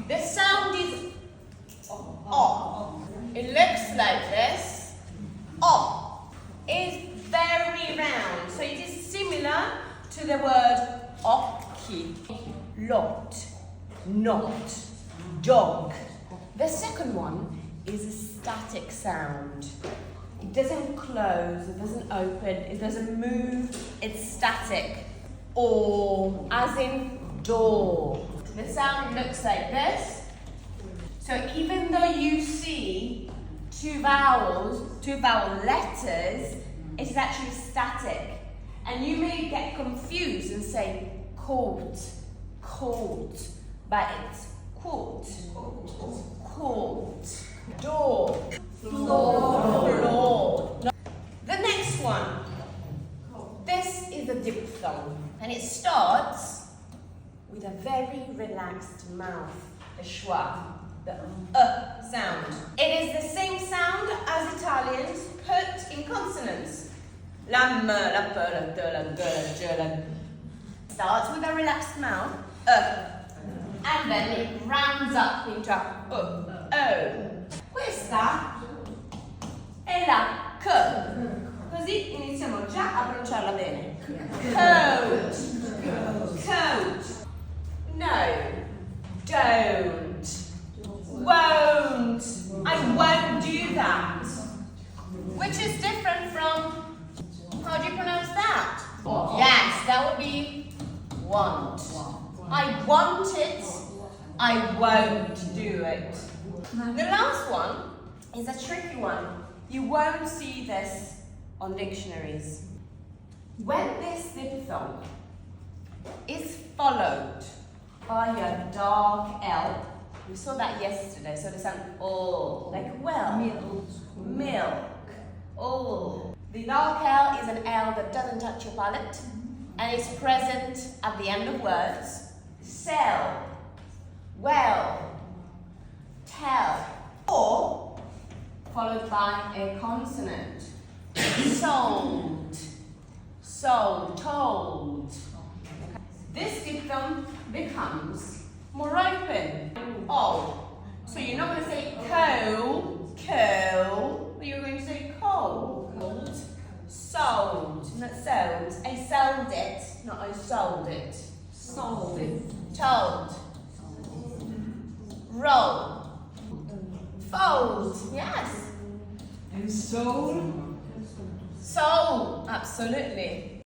The sound is O. It looks like this. O is very round, so it is similar to the word occhi. Lot, not, dog. The second one is a static sound. It doesn't close, it doesn't open, it doesn't move, it's static. Or, as in door. The sound looks like this. So even though you see two vowel letters, it is actually static. And you may get confused and say court, but it's court, door, floor. The next one. This is a diphthong, and it starts with a very relaxed mouth, the schwa, the sound. It is the same sound as Italians put in consonants. La m, la p, la d, la g, la j, la n. Starts with a relaxed mouth, and then it rounds up into a o. Questa è la c. Così iniziamo già a pronunciarla bene. Coat, coat. No, don't, won't. I won't do that. Which is different from, how do you pronounce that? Yes, that would be want. I want it, I won't do it. The last one is a tricky one. You won't see this on dictionaries. When this diphthong is followed by a dark L, we saw that yesterday, so the sound oh, like well, milk, oh. The dark L is an L that doesn't touch your palate and is present at the end of words. Sell, well, tell, or followed by a consonant. Sold, sold, told. This diphthong becomes more open. Oh, so you're not going to say co, but you're going to say cold. Sold, not sold. I sold it, not I sold it. Sold it. Told. Roll. Fold, yes. And soul? Soul, absolutely.